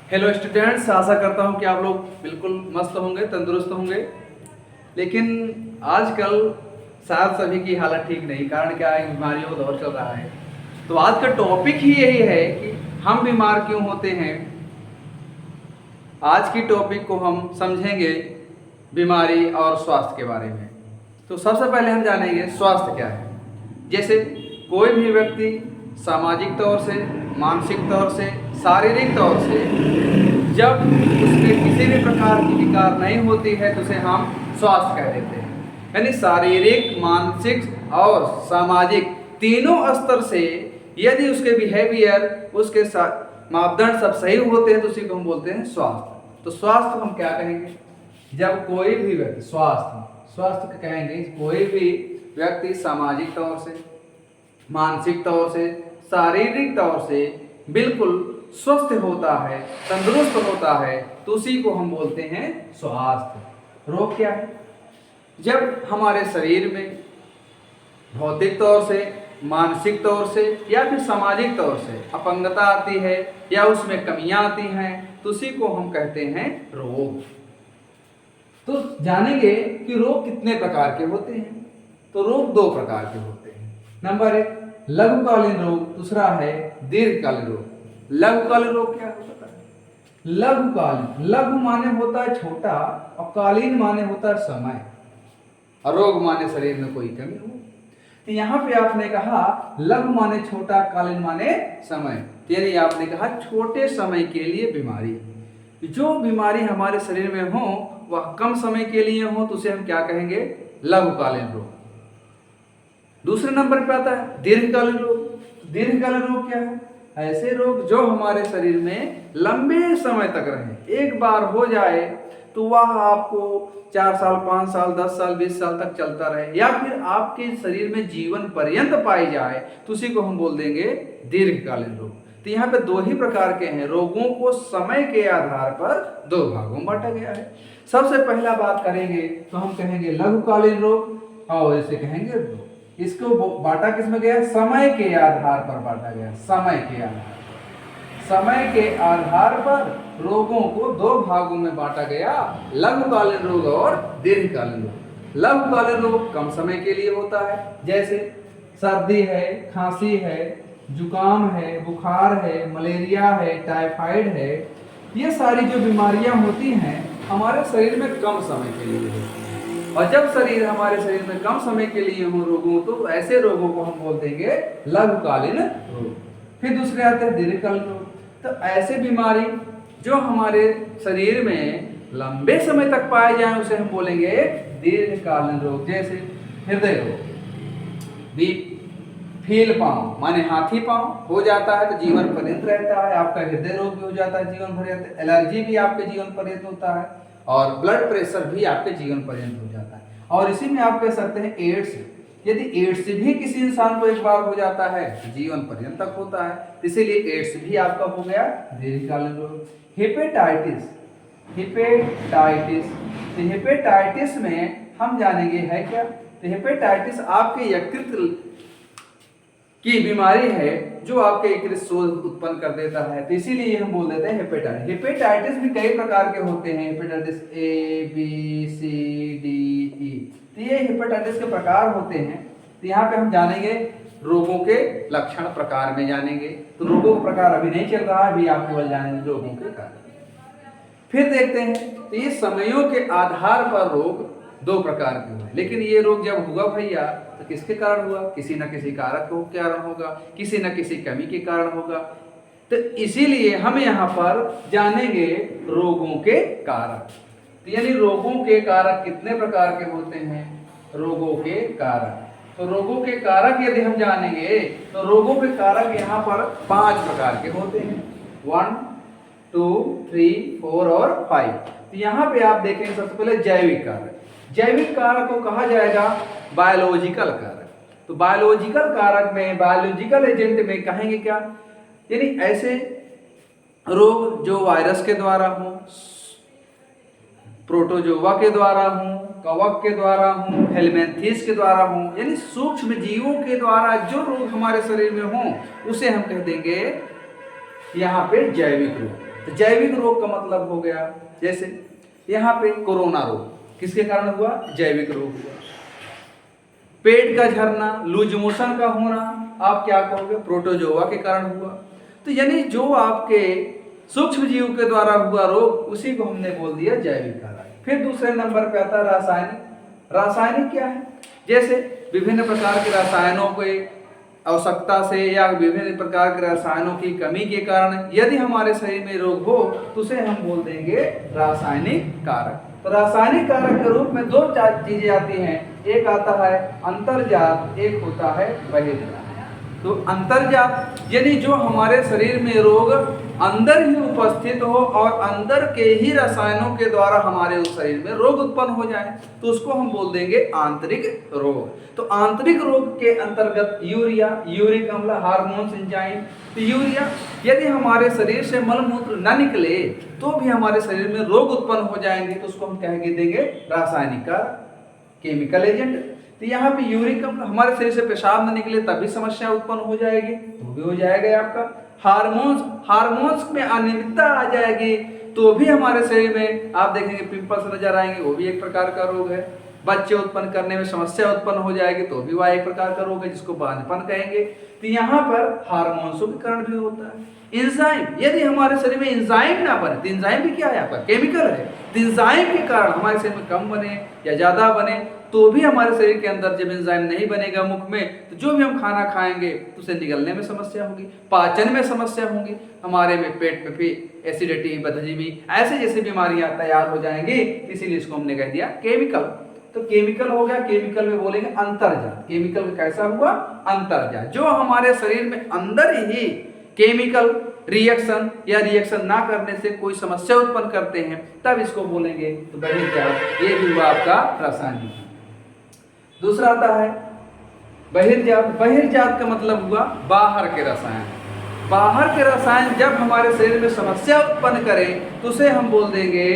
Hello students, आशा करता हूँ कि आप लोग बिल्कुल मस्त होंगे, तंदुरुस्त होंगे। लेकिन आजकल शायद सभी की हालत ठीक नहीं, कारण क्या है, बीमारियों का दौर चल रहा है। तो आज का टॉपिक ही यही है कि हम बीमार क्यों होते हैं। आज की टॉपिक को हम समझेंगे बीमारी और स्वास्थ्य के बारे में। तो सबसे पहले हम जानेंगे स्वास्थ्य क्या है। जैसे कोई भी व्यक्ति सामाजिक तौर से, मानसिक तौर से, शारीरिक तौर से जब उसमें किसी भी प्रकार की विकार नहीं होती है तो उसे हम स्वास्थ्य कह देते हैं। यानी शारीरिक, मानसिक और सामाजिक तीनों स्तर से यदि उसके बिहेवियर, उसके मापदंड सब सही होते हैं तो उसी को हम बोलते हैं स्वास्थ्य। तो स्वास्थ्य हम क्या कहेंगे, जब कोई भी व्यक्ति स्वास्थ्य कहेंगे कोई भी व्यक्ति सामाजिक तौर से, मानसिक तौर से, शारीरिक तौर से बिल्कुल स्वस्थ होता है, तंदुरुस्त होता है, तो उसी को हम बोलते हैं स्वास्थ्य। रोग क्या है, जब हमारे शरीर में भौतिक तौर से, मानसिक तौर से या फिर सामाजिक तौर से अपंगता आती है या उसमें कमियां आती हैं तो उसी को हम कहते हैं रोग। तो जानेंगे कि रोग कितने प्रकार के होते हैं। तो रोग दो प्रकार के होते हैं। नंबर एक लघुकालीन रोग, दूसरा है दीर्घकालीन रोग। लघुकालीन रोग क्या होता है? लघुकालीन, लघु माने होता है छोटा और कालीन माने होता है समय, और रोग माने शरीर में कोई कमी हो। तो यहाँ पे आपने कहा लघु माने छोटा, कालीन माने समय, यानी आपने कहा छोटे समय के लिए बीमारी। जो बीमारी हमारे शरीर में हो वह कम समय के लिए हो तो उसे हम क्या कहेंगे, लघुकालीन रोग। दूसरे नंबर पे आता है दीर्घकालीन रोग। दीर्घकालीन रोग क्या है? ऐसे रोग जो हमारे शरीर में लंबे समय तक रहे, एक बार हो जाए तो वह आपको 4 साल, 5 साल, 10 साल, 20 साल तक चलता रहे, या फिर आपके शरीर में जीवन पर्यंत पाई जाए तो उसी को हम बोल देंगे दीर्घकालीन रोग। तो यहाँ पे दो ही प्रकार के हैं। रोगों को समय के आधार पर दो भागों में बांटा गया है। सबसे पहला बात करेंगे तो हम कहेंगे लघुकालीन रोग, और इसे कहेंगे रोग। इसको बांटा किसमें गया? समय के आधार पर बांटा गया। समय के आधार पर रोगों को दो भागों में बांटा गया, लघुकालीन रोग और दीर्घकालीन रोग। लघुकालीन रोग कम समय के लिए होता है, जैसे सर्दी है, खांसी है, जुकाम है, बुखार है, मलेरिया है, टाइफाइड है। ये सारी जो बीमारियां होती हैं हमारे शरीर में कम समय के लिए होती हैं। और जब शरीर हमारे शरीर में कम समय के लिए हो रोगों, तो ऐसे रोगों को हम बोल देंगे लघुकालीन रोग। फिर दूसरे आते हैं दीर्घकालीन रोग। तो ऐसे बीमारी जो हमारे शरीर में लंबे समय तक पाए जाए उसे हम बोलेंगे दीर्घकालीन रोग। जैसे हृदय रोग, फील पाँव माने हाथी पाँव हो जाता है तो जीवन पर्यंत रहता है। आपका हृदय रोग भी हो जाता है जीवन पर्यंत, एलर्जी भी आपके जीवन पर्यंत होता है, और ब्लड प्रेशर भी आपके जीवन पर्यंत हो जाता है। और इसी में आप कह सकते हैं एड्स। यदि एड्स भी किसी इंसान को एक बार हो जाता है तो जीवन पर्यंत तक होता है, इसीलिए एड्स भी आपका हो गया दीर्घकालीन रोग। हेपेटाइटिस, तो हेपेटाइटिस में हम जानेंगे है क्या। तो हेपेटाइटिस आपके यकृत की बीमारी है जो आपके यकृत शोथ उत्पन्न कर देता है, तो इसीलिए हम बोल देते हैं हेपेटाइटिस। हेपेटाइटिस भी कई प्रकार के होते हैं, hepatitis A, B, C, D, E. तो ये हेपेटाइटिस के प्रकार होते हैं। तो यहाँ पे हम जानेंगे रोगों के लक्षण प्रकार में जानेंगे। तो रोगों का प्रकार अभी नहीं चल रहा है, अभी आप केवल जानेंगे रोगों के कारण। फिर देखते हैं तो ये समयों के आधार पर रोग दो प्रकार के हुए। लेकिन ये रोग जब हुआ भैया तो किसके कारण हुआ? किसी न किसी कारक के कारण होगा, किसी न किसी कमी के कारण होगा। तो इसीलिए हम यहाँ पर जानेंगे रोगों के कारक। तो यानी रोगों के कारक कितने प्रकार के होते हैं? रोगों के कारक, तो रोगों के कारक यदि हम जानेंगे तो रोगों के कारक यहाँ पर 5 प्रकार के होते हैं। 1, 2, 3, 4 और 5। तो यहाँ पे आप देखेंगे सबसे पहले जैविक कारक। जैविक कारक को कहा जाएगा बायोलॉजिकल कारक। तो बायोलॉजिकल कारक में, बायोलॉजिकल एजेंट में कहेंगे क्या? यानी ऐसे रोग जो वायरस के द्वारा हो, प्रोटोजोआ के द्वारा हो, कवक के द्वारा हो, हेलमिंथेस के द्वारा हो, यानी सूक्ष्म जीवों के द्वारा जो रोग हमारे शरीर में हो उसे हम कह देंगे यहाँ पे जैविक रोग। तो जैविक रोग का मतलब हो गया, जैसे यहाँ पे कोरोना रोग किसके कारण हुआ? जैविक रोग हुआ। पेट का झरना, लूज मोशन का होना, आप क्या कहोगे? प्रोटोजोआ के कारण हुआ। तो यानी जो आपके सूक्ष्म जीव के द्वारा हुआ रोग, उसी को हमने बोल दिया जैविक कारक। फिर दूसरे नंबर पे आता है रासायनिक। रासायनिक क्या है? जैसे विभिन्न प्रकार के रसायनों के आवश्यकता से या विभिन्न प्रकार के रसायनों की कमी के कारण यदि हमारे शरीर में रोग हो तो उसे हम बोल देंगे रासायनिक कारक। तो रासायनिक कारक के रूप में दो चीजें आती हैं, एक आता है अंतर्जात, एक होता है बहिर्जात। तो अंतर्जात यानी जो हमारे शरीर में रोग अंदर ही उपस्थित हो और अंदर के ही रसायनों के द्वारा हमारे उस शरीर में रोग उत्पन्न हो जाए, तो उसको हम बोल देंगे आंतरिक रोग। तो आंतरिक रोग के अंतर्गत यूरिया, यूरिक अम्ल, हार्मोन्स, एंजाइम। तो यूरिया यदि हमारे शरीर से मलमूत्र न निकले तो भी हमारे शरीर में रोग उत्पन्न हो जाएंगे, तो उसको हम कह देंगे रासायनिक कारक, केमिकल एजेंट। तो यहाँ पे यूरिक अम्ल, हमारे शरीर से पेशाब न निकले तब भी समस्या उत्पन्न हो जाएगी, तो भी हो जाएगा आपका। हार्मोन्स में अनियमितता आ जाएगी तो भी हमारे शरीर में आप देखेंगे पिंपल्स नजर आएंगे, वो भी एक प्रकार का रोग है। बच्चे उत्पन्न करने में समस्या उत्पन्न हो जाएगी तो भी वह एक प्रकार का रोग है, जिसको बांझपन कहेंगे। तो यहाँ पर हार्मोन्सों के कारण भी होता है। एंजाइम, यदि हमारे शरीर में एंजाइम ना बने, तो एंजाइम भी क्या है? आपका केमिकल है। तो एंजाइम के कारण हमारे शरीर में कम बने या ज्यादा बने तो भी हमारे शरीर के अंदर जब एंजाइम नहीं बनेगा मुख में, तो जो भी हम खाना खाएंगे तो उसे निगलने में समस्या होगी, पाचन में समस्या होगी, हमारे में पेट में भी एसिडिटी, बदहजमी, ऐसे जैसी बीमारियां तैयार हो जाएंगी। इसीलिए इसको हमने कह दिया केमिकल। तो केमिकल हो गया, केमिकल में बोलेंगे अंतर्जात। केमिकल कैसा हुआ? अंतर्जात, जो हमारे शरीर में अंदर ही केमिकल रिएक्शन या रिएक्शन ना करने से कोई समस्या उत्पन्न करते हैं, तब इसको बोलेंगे तो बहिर्जात। ये भी हुआ आपका रासायनिक। दूसरा आता है बहिर्जात। बहिर्जात का मतलब हुआ बाहर के रसायन। बाहर के रसायन जब हमारे शरीर में समस्या उत्पन्न करें तो उसे हम बोल देंगे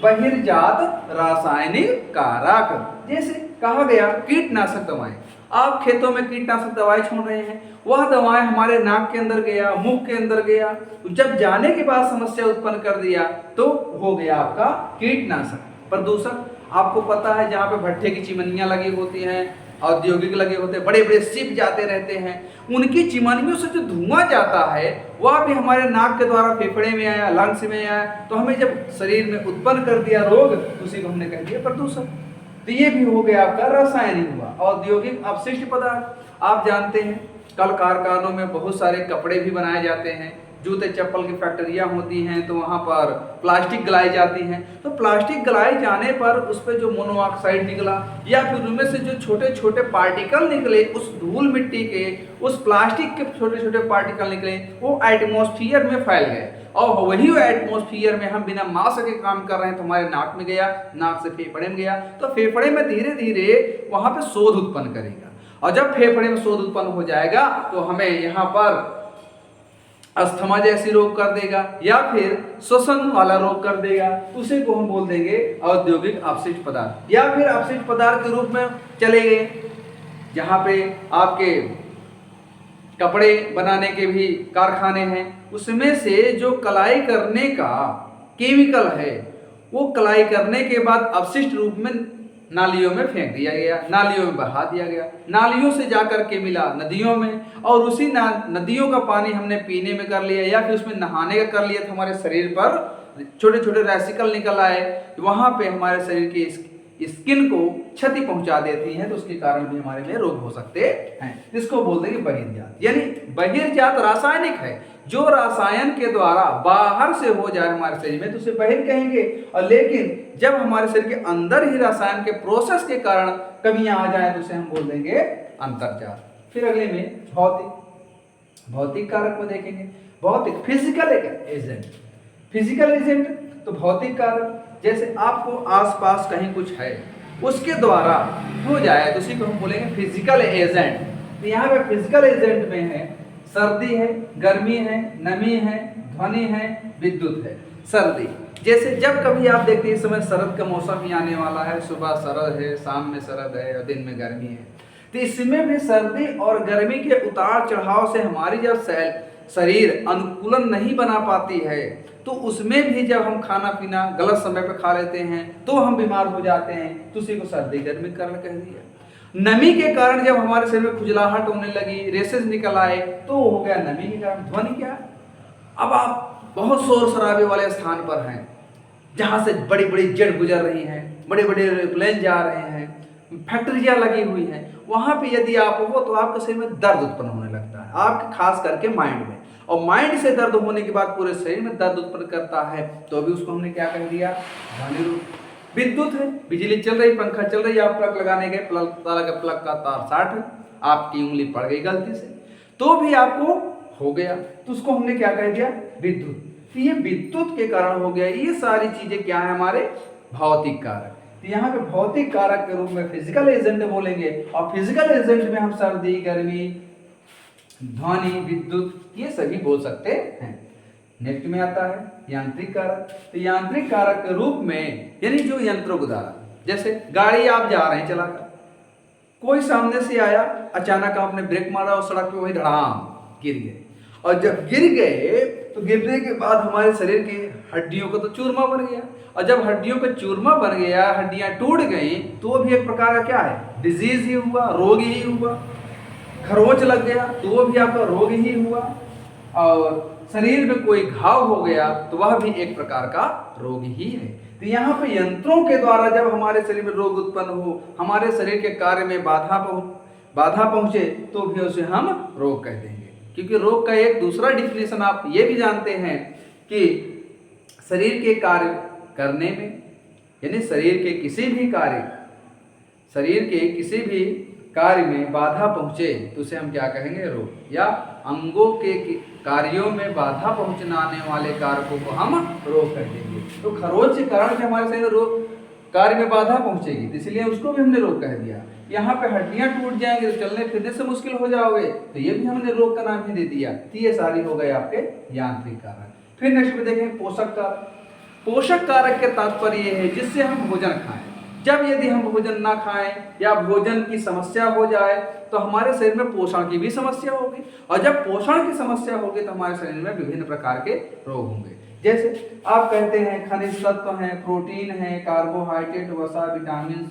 बहिर्जात रासायनिक कारक। जैसे कहा गया कीटनाशक दवाएं, आप खेतों में कीटनाशक दवाएं छोड़ रहे हैं, वह दवाएं हमारे नाक के अंदर गया, मुख के अंदर गया, जब जाने के बाद समस्या उत्पन्न कर दिया तो हो गया आपका कीटनाशक। प्रदूषण, आपको पता है जहाँ पे भट्ठे की चिमनियाँ लगी होती हैं, औद्योगिक लगे होते हैं, बड़े बड़े शिप जाते रहते हैं, उनकी चिमनियों से जो धुआं जाता है वह भी हमारे नाक के द्वारा फेफड़े में आया, लंग्स में आया, तो हमें जब शरीर में उत्पन्न कर दिया रोग, उसी को हमने कह दिया प्रदूषण। तो ये भी हो गया आपका रासायनिक हुआ। औद्योगिक अपशिष्ट पदार्थ, आप जानते हैं कल कारखानों में बहुत सारे कपड़े भी बनाए जाते हैं, जूते चप्पल की फैक्ट्रियाँ होती हैं, तो वहाँ पर प्लास्टिक गलाई जाती हैं। तो प्लास्टिक गलाए जाने पर उस पर जो मोनोऑक्साइड निकला या फिर उनमें से जो छोटे छोटे पार्टिकल निकले, उस धूल मिट्टी के, उस प्लास्टिक के छोटे छोटे पार्टिकल निकले, वो एटमॉस्फेयर में फैल गए और वही एटमॉस्फेयर में हम बिना मास्क के काम कर रहे हैं, तो हमारे नाक में गया, नाक से फेफड़े में गया, तो फेफड़े में धीरे धीरे वहाँ पे शोध उत्पन्न करेगा, और जब फेफड़े में शोध उत्पन्न हो जाएगा तो हमें यहाँ पर अस्थमा जैसी रोग कर देगा या फिर श्वसन वाला रोग कर देगा, उसे को हम बोल देंगे औद्योगिक अपशिष्ट पदार्थ। या फिर अपशिष्ट पदार्थ के रूप में चले गए जहाँ पे आपके कपड़े बनाने के भी कारखाने हैं, उसमें से जो कलाई करने का केमिकल है वो कलाई करने के बाद अपशिष्ट रूप में नालियों में फेंक दिया गया, नालियों में बहा दिया गया, नालियों से जाकर के मिला नदियों में, और उसी नदियों का पानी हमने पीने में कर लिया या फिर उसमें नहाने का कर लिया, तो हमारे शरीर पर छोटे छोटे रेसिकल निकल आए, वहाँ पे हमारे शरीर की स्किन को क्षति पहुंचा देती हैं, तो उसके कारण भी हमारे में रोग हो सकते हैं। इसको बोल देंगे बहिर्जात। यानी बहिर्जात रासायनिक है, जो रसायन के द्वारा बाहर से हो जाए हमारे शरीर में तो उसे बहिर कहेंगे, और लेकिन जब हमारे शरीर के अंदर ही रसायन के प्रोसेस के कारण कमियां आ जाए तो उसे हम बोल देंगे अंतर्जात। फिर अगले में भौतिक। भौतिक कारक को देखेंगे। भौतिक फिजिकल एजेंट। फिजिकल एजेंट तो भौतिक कारक, जैसे आपको आसपास कहीं कुछ है उसके द्वारा हो जाए तो उसी को हम बोलेंगे फिजिकल एजेंट। तो यहाँ पे फिजिकल एजेंट में है सर्दी है, गर्मी है, नमी है, ध्वनि है, विद्युत है। सर्दी, जैसे जब कभी आप देखते हैं इस समय शरद का मौसम ही आने वाला है, सुबह शरद है, शाम में शरद है और दिन में गर्मी है, तो इसमें भी सर्दी और गर्मी के उतार चढ़ाव से हमारी जब शरीर अनुकूलन नहीं बना पाती है, तो उसमें भी जब हम खाना पीना गलत समय पर खा लेते हैं तो हम बीमार हो जाते हैं। तो उसी को सर्दी गर्मी कारण कह दिया। नमी के कारण जब हमारे शरीर में खुजलाहट होने लगी, रेसेस निकल आए, तो हो गया नमी के कारण। ध्वनि क्या? अब आप बहुत शोर शराबे वाले स्थान पर हैं, जहां से बड़ी बड़ी जेट गुजर रही हैं, बड़े बड़े एरोप्लेन जा रहे हैं, फैक्ट्रियां लगी हुई हैं, वहां पे यदि आप हो तो आपके शरीर में दर्द उत्पन्न होने लगता है, आपके खास करके माइंड में। और माइंड से दर्द होने के बाद पूरे शरीर में दर्द उत्पन्न करता है, तो अभी उसको हमने क्या कह दिया? ध्वनि रूप। विद्युत है, बिजली चल रही, पंखा चल रही, आप प्लग लगाने गए, प्लग का तार शार्ट है, आपकी उंगली पड़ गई गलती से, तो भी आपको हो गया, तो उसको हमने क्या कह दिया? विद्युत। तो ये विद्युत के कारण हो गया। ये सारी चीजें क्या है? हमारे भौतिक कारक। तो यहाँ पे भौतिक कारक के रूप में फिजिकल एजेंट बोलेंगे, और फिजिकल एजेंट में हम सर्दी गर्मी ध्वनि विद्युत ये सभी बोल सकते हैं। नेक्स्ट में आता है यांत्रिक कारक। तो यांत्रिक कारक के रूप में यानी जो यंत्रों के द्वारा, जैसे गाड़ी आप जा रहे हैं चलाकर, कोई सामने से आया, अचानक आपने ब्रेक मारा और सड़क पे वही धड़ाम गिर गए, और जब गिर गए तो गिरने के बाद हमारे शरीर की हड्डियों का तो चूरमा बन गया, और जब हड्डियों का चूरमा बन गया, हड्डियां टूट गई, तो वो भी एक प्रकार का क्या है? डिजीज ही हुआ, रोग ही हुआ। खरोंच लग गया तो वो भी आपका रोग ही हुआ, और शरीर में कोई घाव हो गया तो वह भी एक प्रकार का रोग ही है। तो यहाँ पे यंत्रों के द्वारा जब हमारे शरीर में रोग उत्पन्न हो, हमारे शरीर के कार्य में बाधा पहुंचे, तो भी उसे हम रोग कह देंगे। क्योंकि रोग का एक दूसरा डिफिनेशन आप ये भी जानते हैं कि शरीर के कार्य करने में, यानी शरीर के किसी भी कार्य में बाधा पहुंचे तो उसे हम क्या कहेंगे? रोग। या अंगों के कार्यों में बाधा पहुंचाने वाले कारकों को हम रोग कह देंगे। तो खरोंच के कारण से हमारे शरीर रोग कार्य में बाधा पहुंचेगी, तो इसलिए उसको भी हमने रोग कह दिया। यहाँ पे हड्डियां टूट जाएंगे तो चलने फिरने से मुश्किल हो जाओगे, तो ये भी हमने रोग का नाम ही दे दिया। तो ये सारी हो गए आपके यांत्रिक कारक। फिर नेक्स्ट में देखेंगे पोषक कारक। पोषक कारक के तात्पर्य ये है जिससे हम भोजन खाएं। जब यदि हम भोजन ना खाएं या भोजन की समस्या हो जाए तो हमारे शरीर में पोषण की भी समस्या होगी, और जब पोषण की समस्या होगी तो हमारे शरीर में विभिन्न प्रकार के रोग होंगे। जैसे आप कहते हैं खनिज तत्व हैं, प्रोटीन है, कार्बोहाइड्रेट, वसा, विटामिन,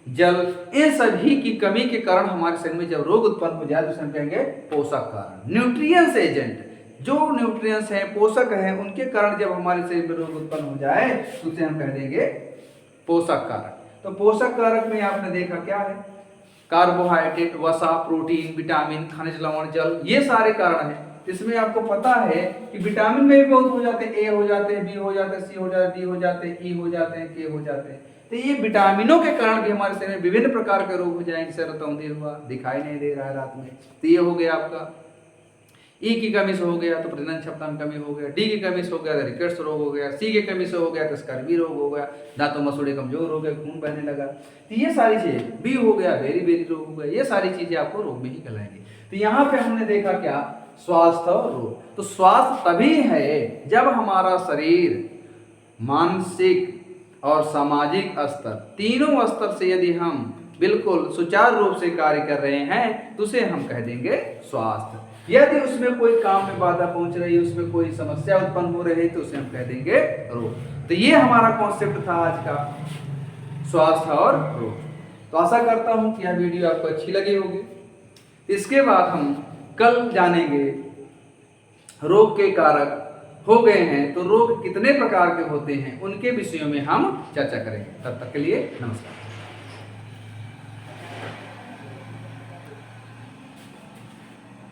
जल, इन सभी की कमी के कारण हमारे शरीर में जब रोग उत्पन्न हो जाए तो हम कहेंगे पोषक कारण। न्यूट्रिएंट्स एजेंट, जो न्यूट्रिएंट्स हैं, पोषक हैं, उनके कारण जब हमारे शरीर में रोग उत्पन्न हो जाए तो उसे हम कह देंगे पोषक कारक। तो पोषक कारक में आपने देखा क्या है? कार्बोहाइड्रेट, वसा, प्रोटीन, विटामिन, खनिज लवण, जल, ये सारे कारण हैं। इसमें आपको पता है कि विटामिन में भी बहुत हो जाते हैं, ए हो जाते हैं, बी हो जाते हैं, सी हो जाते हैं, डी हो जाते हैं, ई हो जाते हैं, के हो जाते हैं। तो ये विटामिनों के कारण भी हमारे शरीर में विभिन्न प्रकार के रोग हो जाएंगे। सर रतौंधी हुआ, दिखाई नहीं दे रहा है रात में, तो ये हो गया आपका। ई की कमी से हो गया तो प्रजनन क्षमता में कमी हो गया, डी की कमी से हो गया तो रिकेट्स रोग हो गया, सी की कमी से हो गया तो स्कर्वी रोग हो गया, दांतों मसूड़े कमजोर हो गए, खून बहने लगा, तो ये सारी चीजें, बी हो गया बेरी बेरी रोग हो गया, ये सारी चीजें आपको रोग में ही कहलाएंगी। तो यहाँ पे हमने देखा क्या? स्वास्थ्य और रोग। तो स्वास्थ्य तभी है जब हमारा शरीर मानसिक और सामाजिक स्तर, तीनों स्तर से यदि हम बिल्कुल सुचारू रूप से कार्य कर रहे हैं तो उसे हम कह देंगे स्वास्थ्य। यदि उसमें कोई काम में बाधा पहुंच रही है, उसमें कोई समस्या उत्पन्न हो रही है तो उसे हम कह देंगे रोग। तो ये हमारा कॉन्सेप्ट था आज का, स्वास्थ्य और रोग। तो आशा करता हूं कि यह वीडियो आपको अच्छी लगी होगी। इसके बाद हम कल जानेंगे रोग के कारक हो गए हैं तो रोग कितने प्रकार के होते हैं, उनके विषयों में हम चर्चा करेंगे। तब तक के लिए नमस्कार।